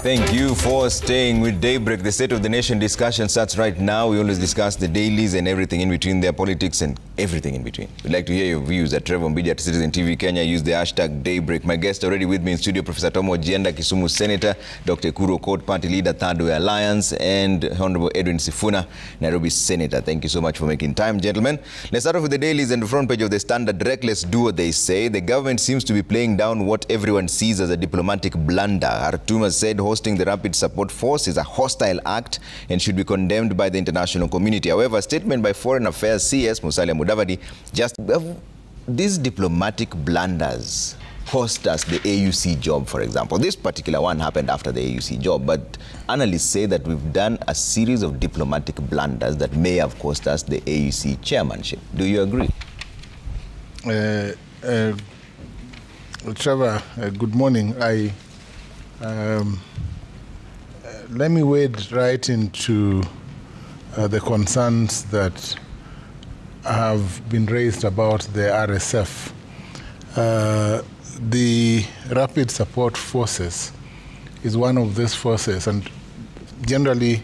Thank you for staying with Daybreak. The State of the Nation discussion starts right now. We always discuss the dailies and everything in between, their politics and everything in between. We'd like to hear your views at Trevor Mbidi at Citizen TV Kenya. Use the hashtag Daybreak. My guest already with me in studio, Professor Tomo Ojienda, Kisumu Senator, Dr. Kuro Court Party Leader, Third Way Alliance, and Honorable Edwin Sifuna, Nairobi Senator. Thank you so much for making time, gentlemen. Let's start off with the dailies and the front page of the Standard. Reckless do what they say. The government seems to be playing down what everyone sees as a diplomatic blunder. Artuma said hosting the Rapid Support Force is a hostile act and should be condemned by the international community. However, a statement by Foreign Affairs CS Musalia Mudavadi just these diplomatic blunders cost us the AUC job, for example. This particular one happened after the AUC job, but analysts say that we've done a series of diplomatic blunders that may have cost us the AUC chairmanship. Do you agree? Trevor, good morning. Let me wade right into the concerns that have been raised about the RSF. The Rapid Support Forces is one of these forces, and generally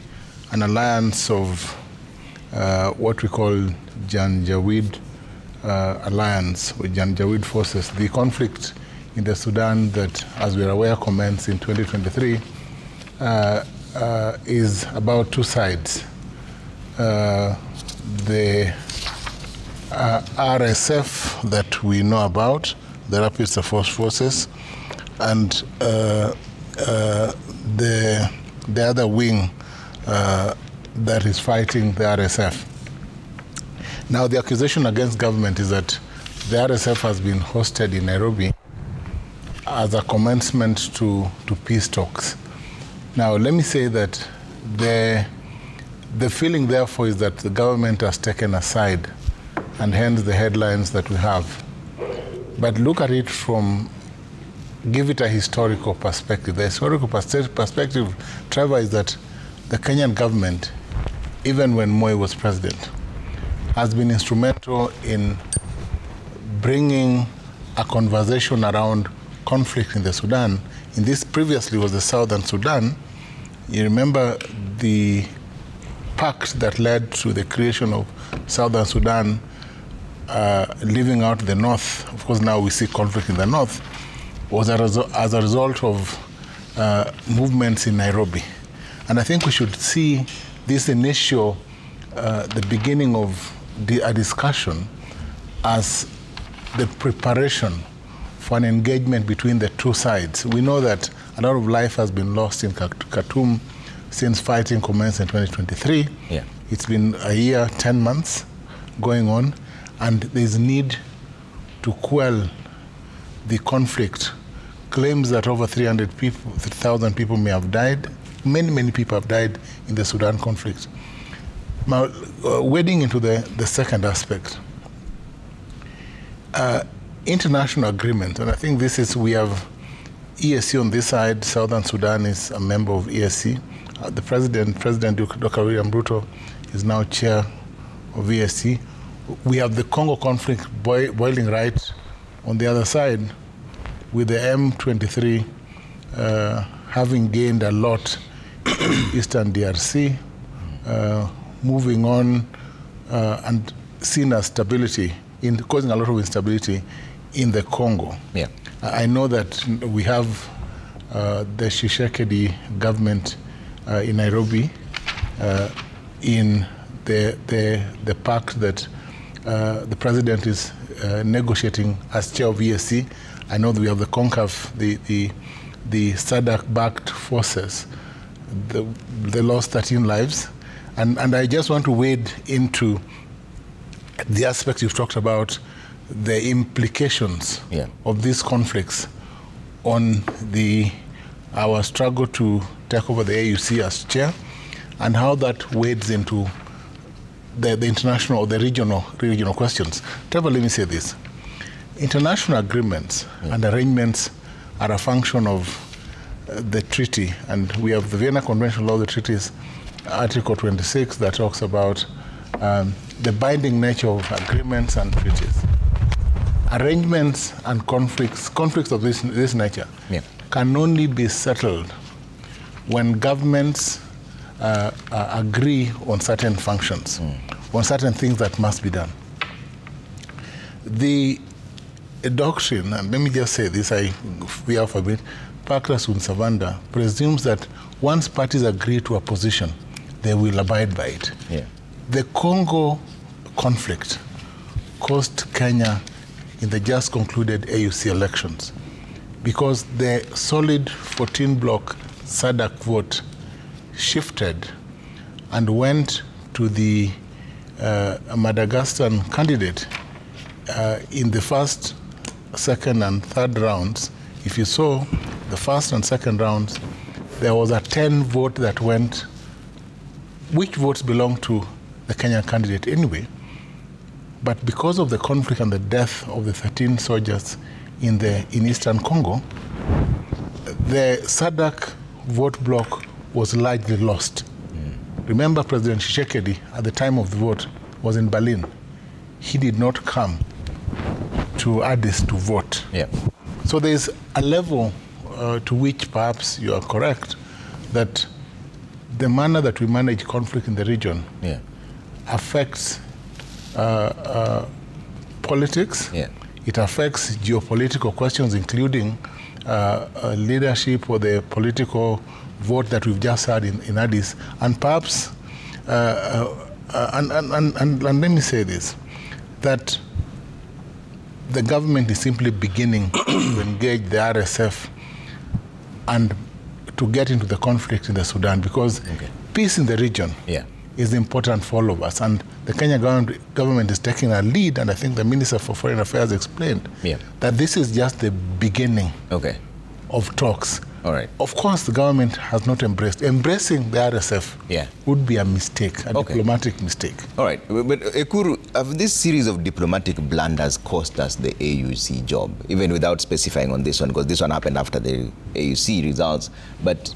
an alliance of what we call Janjaweed alliance with Janjaweed forces. The conflict in the Sudan that, as we are aware, commenced in 2023 is about two sides. The RSF that we know about, the Rapid Support Forces, and the other wing that is fighting the RSF. Now, the accusation against government is that the RSF has been hosted in Nairobi as a commencement to peace talks. Now, let me say that the feeling, therefore, is that the government has taken a side, and hence the headlines that we have. But look at it give it a historical perspective. The historical perspective, Trevor, is that the Kenyan government, even when Moi was president, has been instrumental in bringing a conversation around conflict in the Sudan. In this previously was the Southern Sudan. You remember the pact that led to the creation of Southern Sudan, leaving out the North. Of course, now we see conflict in the North, was as a result of movements in Nairobi. And I think we should see this initial, the beginning of a discussion as the preparation for an engagement between the two sides. We know that a lot of life has been lost in Khartoum since fighting commenced in 2023. Yeah. It's been a year, 10 months going on, and there's need to quell the conflict. Claims that over 300,000 people may have died. Many people have died in the Sudan conflict. Now, wading into the second aspect, international agreement, and I think this is, we have EAC on this side. Southern Sudan is a member of EAC. The President Dr. William Ruto is now chair of EAC. We have the Congo conflict boiling right on the other side, with the M23 having gained a lot in Eastern DRC, moving on and seen as stability, causing a lot of instability in the Congo. Yeah. I know that we have the Tshisekedi government in Nairobi in the pact that the president is negotiating as chair of EAC. I know that we have the CONCAF, the SADC-backed forces. They lost 13 lives. And I just want to wade into the aspect you've talked about, the implications of these conflicts on our struggle to take over the AUC as chair, and how that wades into the international or the regional questions. Trevor, let me say this. International agreements and arrangements are a function of the treaty, and we have the Vienna Convention Law of the Treaties, Article 26, that talks about the binding nature of agreements and treaties. Arrangements and conflicts of this nature can only be settled when governments agree on certain functions, on certain things that must be done. The doctrine, and let me just say this, we have a bit, Pacta sunt servanda, presumes that once parties agree to a position, they will abide by it. Yeah. The Congo conflict cost Kenya in the just concluded AUC elections because the solid 14-block SADC vote shifted and went to the Madagascan candidate in the first, second, and third rounds. If you saw the first and second rounds, there was a 10 vote that went, which votes belong to the Kenyan candidate anyway. But because of the conflict and the death of the 13 soldiers in Eastern Congo, the SADC vote block was largely lost. Remember, President Tshisekedi, at the time of the vote, was in Berlin. He did not come to Addis to vote. Yeah. So there's a level to which perhaps you are correct that the manner that we manage conflict in the region affects politics. Yeah. It affects geopolitical questions, including leadership or the political vote that we've just had in Addis. And perhaps, and let me say this, that the government is simply beginning to engage the RSF and to get into the conflict in the Sudan, because peace in the region is important for all of us. And the Kenya government is taking a lead, and I think the Minister for Foreign Affairs explained that this is just the beginning of talks. All right. Of course, the government has not embraced. Embracing the RSF would be a mistake, a diplomatic mistake. All right. But Ekuru, have this series of diplomatic blunders cost us the AUC job, even without specifying on this one, because this one happened after the AUC results. But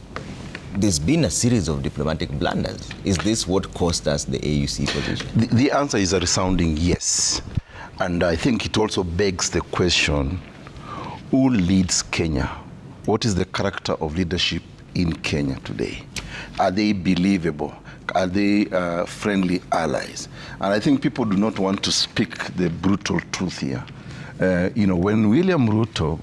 there's been a series of diplomatic blunders. Is this what cost us the AUC position? The answer is a resounding yes. And I think it also begs the question, who leads Kenya? What is the character of leadership in Kenya today? Are they believable? Are they friendly allies? And I think people do not want to speak the brutal truth here. When William Ruto,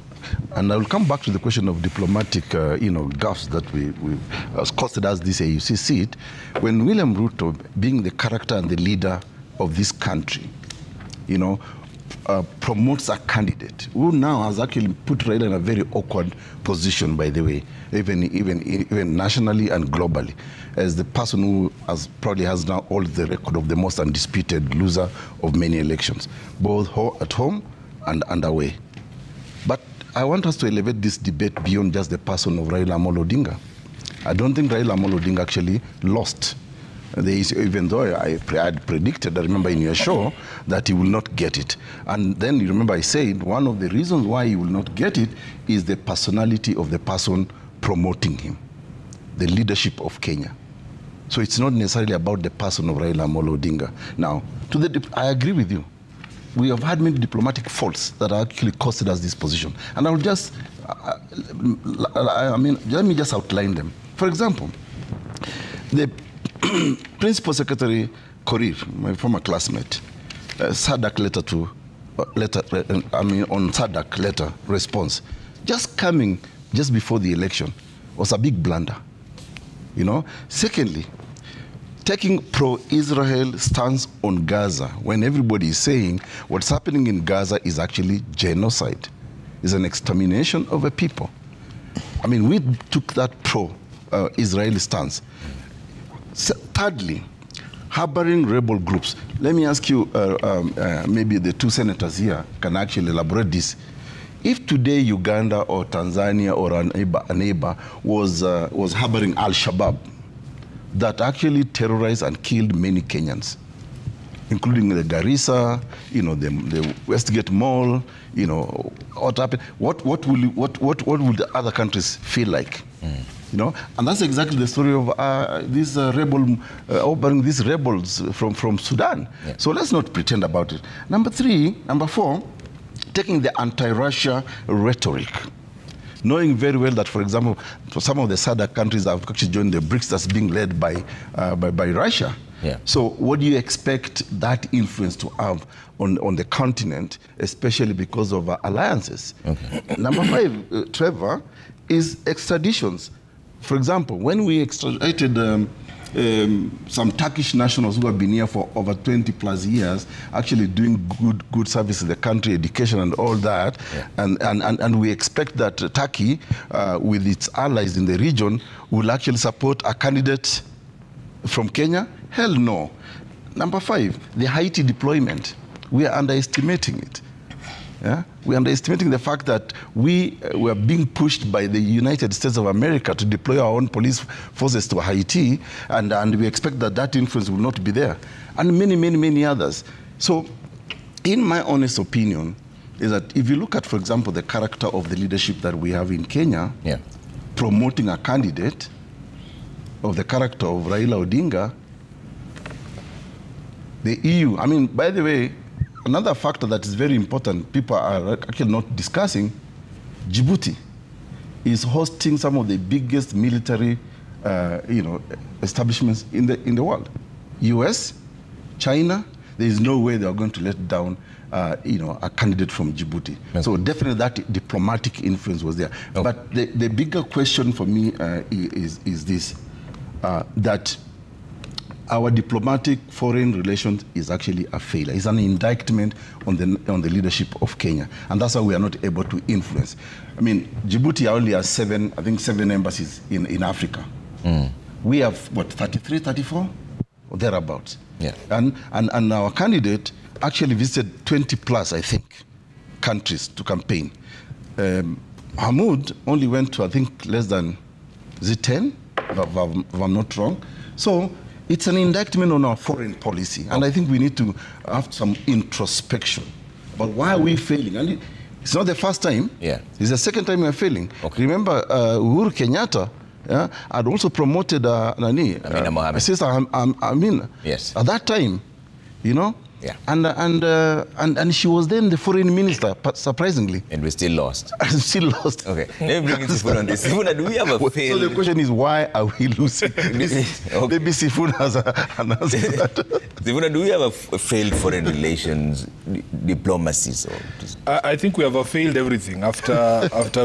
and I will come back to the question of diplomatic, gaffes that we costed us this AUC seat, when William Ruto, being the character and the leader of this country, promotes a candidate who now has actually put Raila in a very awkward position, by the way, even nationally and globally, as the person who probably has now all the record of the most undisputed loser of many elections, both at home and away. But I want us to elevate this debate beyond just the person of Raila Amolo Odinga. I don't think Raila Amolo Odinga actually lost. Even though I had predicted, I remember in your show, that he will not get it. And then you remember I said one of the reasons why he will not get it is the personality of the person promoting him, the leadership of Kenya. So it's not necessarily about the person of Raila Amolo Odinga. Now, I agree with you. We have had many diplomatic faults that actually costed us this position. And I'll just, let me just outline them. For example, the Principal Secretary Korir, my former classmate, SADC on SADC letter response, just coming just before the election was a big blunder. Secondly, taking pro-Israel stance on Gaza when everybody is saying what's happening in Gaza is actually genocide, is an extermination of a people. We took that pro-Israeli stance. Thirdly, harboring rebel groups. Let me ask you, maybe the two senators here can actually elaborate this. If today Uganda or Tanzania or a neighbor was harboring Al-Shabaab, that actually terrorized and killed many Kenyans, including the Garissa, the Westgate Mall, what happened? What would the other countries feel like? And that's exactly the story of these rebels from Sudan. Yeah. So let's not pretend about it. Number four, taking the anti-Russia rhetoric. knowing very well that, for example, for some of the SADC countries have actually joined the BRICS that's being led by Russia. Yeah. So what do you expect that influence to have on the continent, especially because of alliances? Okay. Number 5, Trevor, is extraditions. For example, when we extradited some Turkish nationals who have been here for over 20 plus years, actually doing good service in the country, education and all that, and we expect that Turkey, with its allies in the region, will actually support a candidate from Kenya? Hell no. Number 5, the Haiti deployment. We are underestimating it. Yeah? We're underestimating the fact that we were being pushed by the United States of America to deploy our own police forces to Haiti, and we expect that that influence will not be there. And many, many, many others. So, in my honest opinion, is that if you look at, for example, the character of the leadership that we have in Kenya, promoting a candidate of the character of Raila Odinga, the EU, I mean, by the way, another factor that is very important, people are actually not discussing, Djibouti is hosting some of the biggest military, establishments in the world. US, China, there is no way they are going to let down, a candidate from Djibouti. Okay. So definitely that diplomatic influence was there. Okay. But the bigger question for me is this, that our diplomatic foreign relations is actually a failure. It's an indictment on the leadership of Kenya. And that's why we are not able to influence. I mean, Djibouti only has 7 embassies in Africa. We have, what, 33, 34? Or thereabouts. Yeah. And our candidate actually visited 20 plus, I think, countries to campaign. Hamoud only went to, I think, less than, is it 10? If I'm not wrong. So, it's an indictment on our foreign policy, and I think we need to have some introspection about why are we failing. And it's not the first time. Yeah. It's the second time we are failing. Okay. Remember, Uhuru Kenyatta had also promoted Amina Mohammed. Sister Amina. Yes. At that time, Yeah. And she was then the foreign minister, surprisingly. And we still lost. Still lost. Okay. Let me bring in Sifuna on this. Sifuna, do we have a failed... So the question is, why are we losing? Maybe Sifuna has an answer to that. Sifuna, do we have a failed foreign relations diplomacy? So I think we have failed everything. After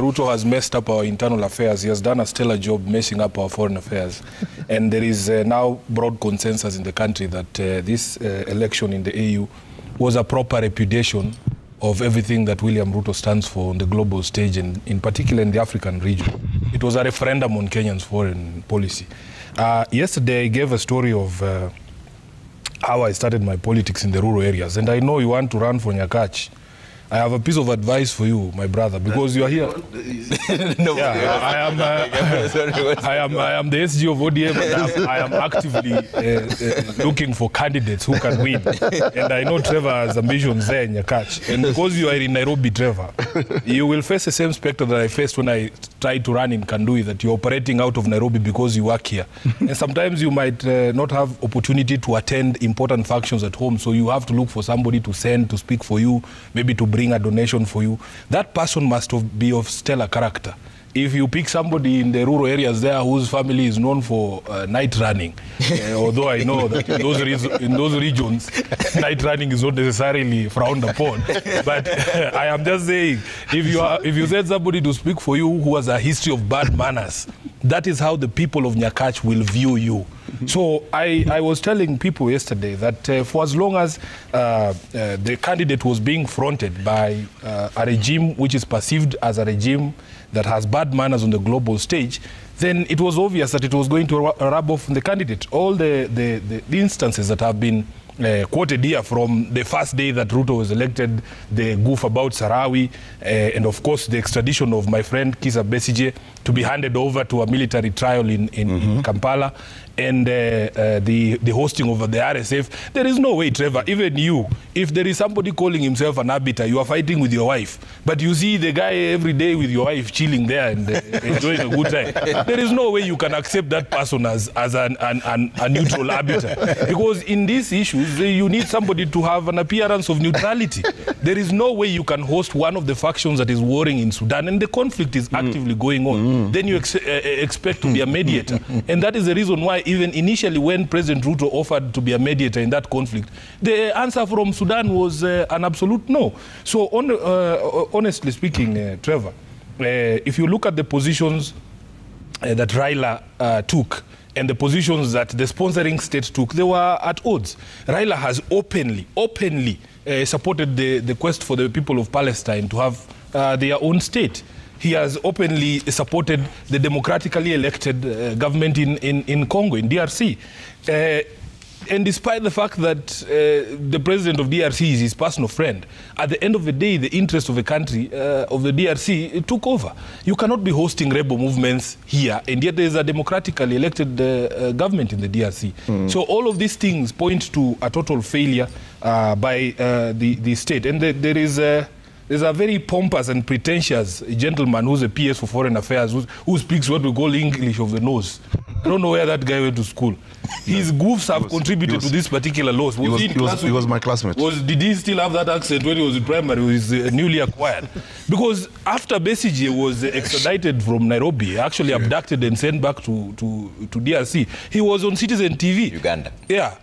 Ruto has messed up our internal affairs, he has done a stellar job messing up our foreign affairs. And there is now broad consensus in the country that this election in the AU was a proper repudiation of everything that William Ruto stands for on the global stage, and in particular in the African region. It was a referendum on Kenyan's foreign policy. Yesterday, I gave a story of how I started my politics in the rural areas, and I know you want to run for Nyakach. I have a piece of advice for you, my brother, because you are here. No, yeah, I am the SG of ODM, and I am actively looking for candidates who can win. And I know Trevor has ambitions there in Nyakach. And because you are in Nairobi, Trevor, you will face the same spectre that I faced when I tried to run in Kandui, that you're operating out of Nairobi because you work here. And sometimes you might not have opportunity to attend important functions at home, so you have to look for somebody to send to speak for you, maybe to bring a donation for you. That person must be of stellar character. If you pick somebody in the rural areas there whose family is known for night running, although I know that in those regions, night running is not necessarily frowned upon. But I am just saying, if you send somebody to speak for you who has a history of bad manners, that is how the people of Nyakach will view you. So I was telling people yesterday that for as long as the candidate was being fronted by a regime which is perceived as a regime that has bad manners on the global stage, then it was obvious that it was going to rub off on the candidate. All the instances that have been quoted here from the first day that Ruto was elected, the goof about Sarawi, and of course the extradition of my friend Kizza Besigye to be handed over to a military trial in Kampala, and the hosting of the RSF, there is no way, Trevor, even you, if there is somebody calling himself an arbiter, you are fighting with your wife, but you see the guy every day with your wife chilling there and enjoying a good time, there is no way you can accept that person as a neutral arbiter. Because in these issues, you need somebody to have an appearance of neutrality. There is no way you can host one of the factions that is warring in Sudan, and the conflict is actively going on. Then you expect to be a mediator. And that is the reason why even initially when President Ruto offered to be a mediator in that conflict, the answer from Sudan was an absolute no. So honestly speaking, Trevor, if you look at the positions that Raila took and the positions that the sponsoring state took, they were at odds. Raila has openly supported the quest for the people of Palestine to have their own state. He has openly supported the democratically elected government in Congo, in DRC. And despite the fact that the president of DRC is his personal friend, at the end of the day, the interest of the country, of the DRC, took over. You cannot be hosting rebel movements here, and yet there is a democratically elected government in the DRC. So all of these things point to a total failure by the state. And there's a very pompous and pretentious gentleman who's a PS for Foreign Affairs who speaks what we call English of the nose. I don't know where that guy went to school. His goofs have contributed to this particular loss. He was my classmate. Did he still have that accent when he was in primary? He was newly acquired. Because after Besigye was extradited from Nairobi, actually abducted and sent back to DRC, he was on Citizen TV. Uganda. Yeah.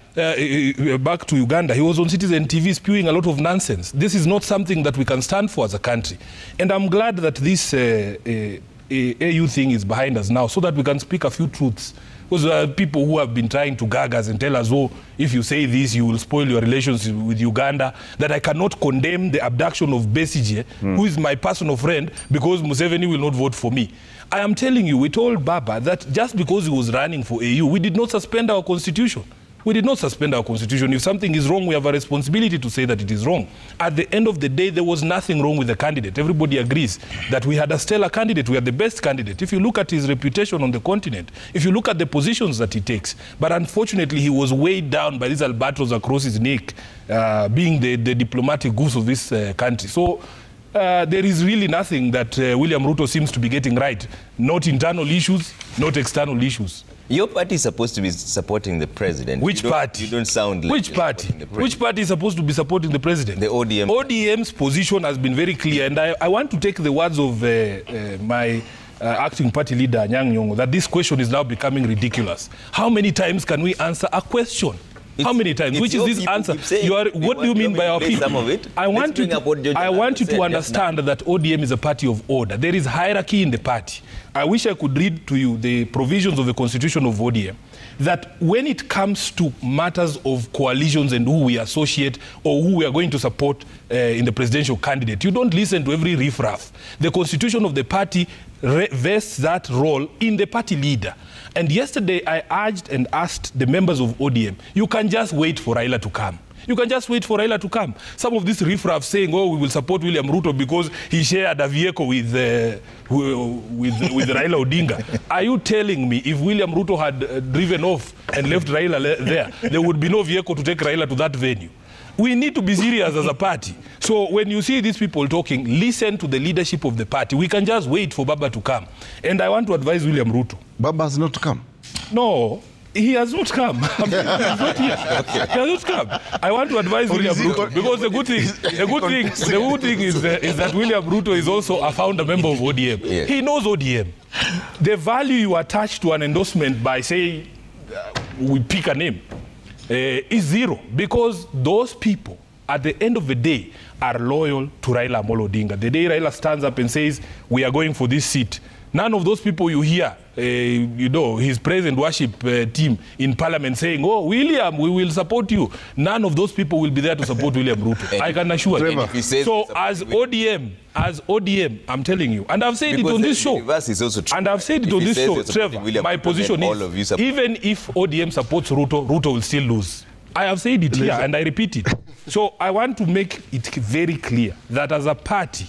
Back to Uganda, he was on Citizen TV spewing a lot of nonsense. This is not something that we can stand for as a country. And I'm glad that this AU thing is behind us now so that we can speak a few truths. Because there are people who have been trying to gag us and tell us, oh, if you say this, you will spoil your relations with Uganda, that I cannot condemn the abduction of Besigye, who is my personal friend, because Museveni will not vote for me. I am telling you, we told Baba that just because he was running for AU, we did not suspend our constitution. We did not suspend our constitution. If something is wrong, we have a responsibility to say that it is wrong. At the end of the day, there was nothing wrong with the candidate. Everybody agrees that we had a stellar candidate. We had the best candidate. If you look at his reputation on the continent, if you look at the positions that he takes, but unfortunately, he was weighed down by these albatross across his neck, being the diplomatic goose of this country. So there is really nothing that William Ruto seems to be getting right. Not internal issues, not external issues. Your party is supposed to be supporting the president. Which party? You don't sound like which party? Which party is supposed to be supporting the president? The ODM. ODM's position has been very clear, and I want to take the words of my acting party leader, Anyang' Nyong'o, that this question is now becoming ridiculous. How many times can we answer a question? How many times? Which is this answer? What do you mean by our people? Some of it. I want you to understand that ODM is a party of order. There is hierarchy in the party. I wish I could read to you the provisions of the constitution of ODM, that when it comes to matters of coalitions and who we associate or who we are going to support in the presidential candidate, you don't listen to every riffraff. The constitution of the party vests that role in the party leader. And yesterday I urged and asked the members of ODM, you can just wait for Raila to come. You can just wait for Raila to come. Some of these riffraff saying, oh, we will support William Ruto because he shared a vehicle with Raila Odinga. Are you telling me if William Ruto had driven off and left Raila there would be no vehicle to take Raila to that venue? We need to be serious as a party. So when you see these people talking, listen to the leadership of the party. We can just wait for Baba to come. And I want to advise William Ruto. Baba has not come. No. He has not come. He's not here. Okay. He has not come. I want to advise William Ruto because the good thing is that William Ruto is also a founder member of ODM. Yeah. He knows ODM. The value you attach to an endorsement by saying we pick a name is zero, because those people at the end of the day are loyal to Raila Amolo Odinga. The day Raila stands up and says we are going for this seat, none of those people you hear, his praise and worship team in parliament saying, oh, William, we will support you. None of those people will be there to support William Ruto. I can assure you. So as ODM, I'm telling you, and I've said it on this show, and I've said it on this show, Trevor, my position is, even if ODM supports Ruto, Ruto will still lose. I have said it here, and I repeat it. So I want to make it very clear that as a party,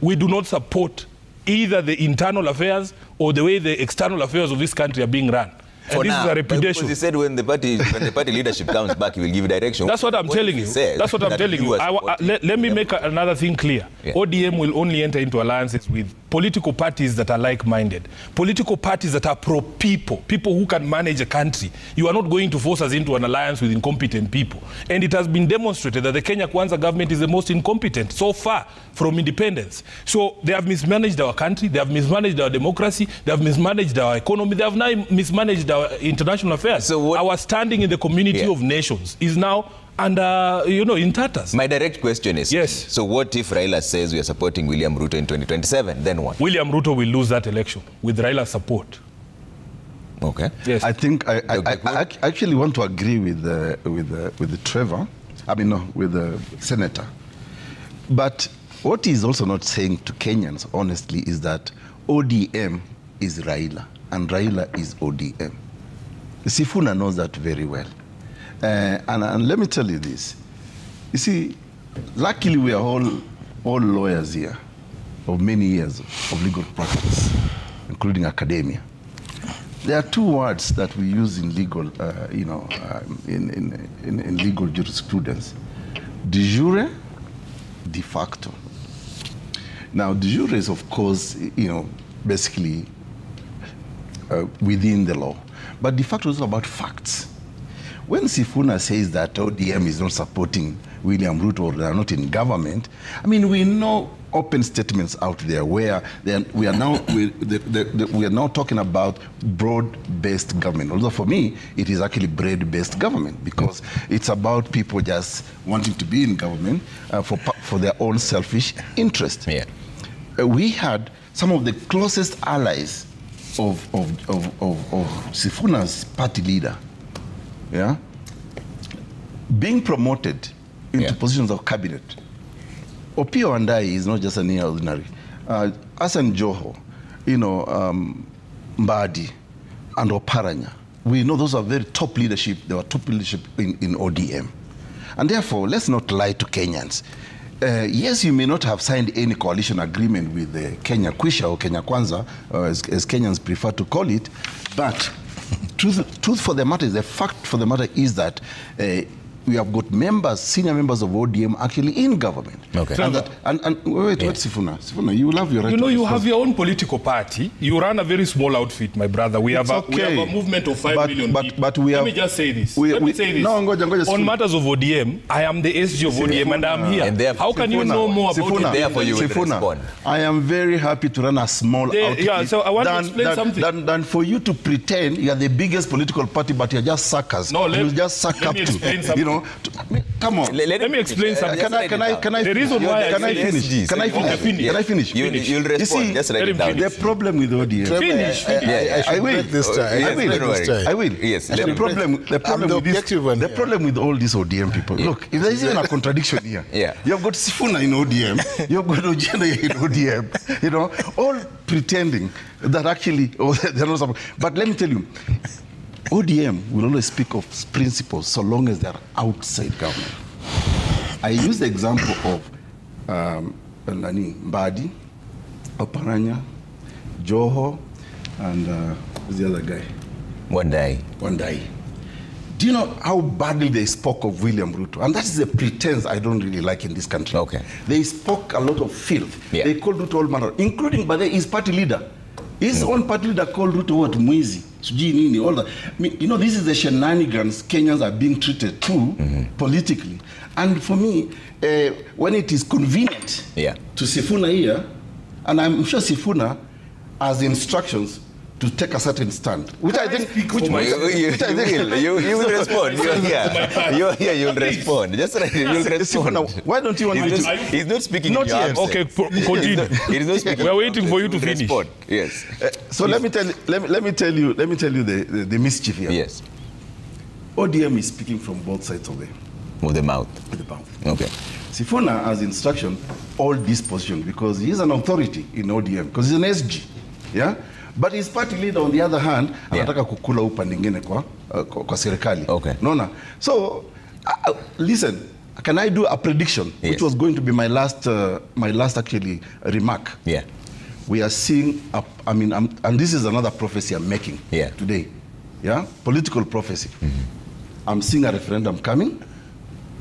we do not support either the internal affairs or the way the external affairs of this country are being run. For this now. is a reputation. Because he said when the party leadership comes back, he will give direction. That's what I'm telling you. That's what I'm telling you. Let me make another thing clear. Yeah. ODM will only enter into alliances with political parties that are like-minded, political parties that are pro-people, people who can manage a country. You are not going to force us into an alliance with incompetent people. And it has been demonstrated that the Kenya Kwanza government is the most incompetent so far from independence. So they have mismanaged our country, they have mismanaged our democracy, they have mismanaged our economy, they have now mismanaged our international affairs. So our standing in the community of nations is now under, in tatters. My direct question is, yes. So what if Raila says we are supporting William Ruto in 2027? Then what? William Ruto will lose that election with Raila's support. Okay. Yes. I think I actually want to agree with the Trevor. I mean, no, with the senator. But what he's also not saying to Kenyans, honestly, is that ODM is Raila and Raila is ODM. Sifuna knows that very well. And let me tell you this. You see, luckily we are all lawyers here of many years of legal practice, including academia. There are two words that we use in legal, in legal jurisprudence: de jure, de facto. Now, de jure is, of course, basically within the law, but de facto is about facts. When Sifuna says that ODM is not supporting William Ruto or they are not in government, I mean, we know open statements out there where we are now talking about broad-based government. Although for me, it is actually bread-based government because it's about people just wanting to be in government for their own selfish interest. Yeah. We had some of the closest allies of Sifuna's party leader, being promoted into positions of cabinet. Opio Andai is not just an ordinary. Asan Joho, Mbadi, and Oparanya. We know those are very top leadership. They were top leadership in ODM. And therefore, let's not lie to Kenyans. Yes, you may not have signed any coalition agreement with the Kenya Kwisha or Kenya Kwanza, as Kenyans prefer to call it, but truth for the matter is, the fact for the matter is that we have got senior members of ODM actually in government. Okay. And wait, Sifuna, you will have your right. You have your own political party. You run a very small outfit, my brother. We have a movement of 5 million people. But Let me just say this. Let me say this. No, on matters of ODM, I am the SG of ODM and I'm here. And how can you know more about it? Therefore, you will respond. I am very happy to run a small outfit. Yeah, so I want to explain something. Than for you to pretend you are the biggest political party, but you're just suckers. No, you just suck up to. Come on. Let me explain something. Can I the reason why can I finish? Can I finish? You'll respond. Just write it down. The problem with ODM. Finish. I will. I will. Yes. The problem with all these ODM people. Look, if there is even a contradiction here. You have got Sifuna in ODM. You have got Ojenda in ODM. All pretending that actually they're not supposed. But let me tell you, ODM will always speak of principles so long as they are outside government. I use the example of Mbadi, Oparanya, Joho, and who's the other guy? Wandai. Do you know how badly they spoke of William Ruto? And that is a pretense I don't really like in this country. Okay. They spoke a lot of filth. They called Ruto all manner, including by his party leader. His own party leader called Ruto what? Mwizi, Suji Nini, all that. I mean, this is the shenanigans Kenyans are being treated to politically. And for me, when it is convenient to Sifuna here, and I'm sure Sifuna has instructions to take a certain stand, which I think, you will respond. You're here. You'll respond. Just right. You'll respond. Sifuna, why don't you want me to? He's not speaking. Not yet. Okay, continue. He's not speaking. We're waiting for you to finish. Respond. Yes. So let me tell you the mischief here. Yes. ODM is speaking from both sides of the mouth. Okay. Sifuna has instruction all this position because he's an authority in ODM because he's an SG. Yeah. But his party leader, on the other hand, anataka kukula upande nyingine kwa serikali. Okay. Nona. So, listen, can I do a prediction, which was going to be my last actually remark? Yeah. We are seeing, and this is another prophecy I'm making today. yeah, political prophecy. I'm seeing a referendum coming.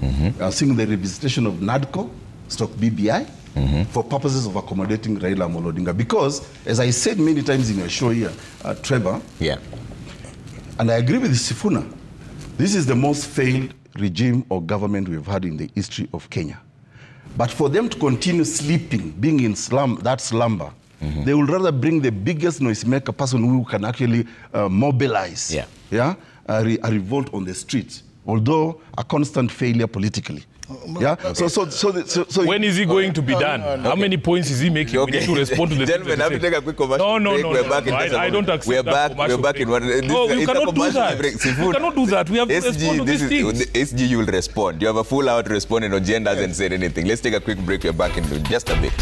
I'm seeing the revisitation of NADCO, BBI, for purposes of accommodating Raila Amolo Odinga. Because, as I said many times in your show here, Trevor, and I agree with Sifuna, this is the most failed regime or government we've had in the history of Kenya. But for them to continue sleeping, being in that slumber, they would rather bring the biggest noisemaker person who can actually mobilize a revolt on the streets, although a constant failure politically. Yeah. Okay. So when is he going to be done? How many points is he making? We need to respond to the gentlemen, have to take a quick commercial break. We're back in I don't accept we're back in one. No, you cannot do that. You cannot do that. We have to respond to these things. SG, you will respond. You have a full hour to respond, and Ojen hasn't said anything. Let's take a quick break. We're back in just a bit.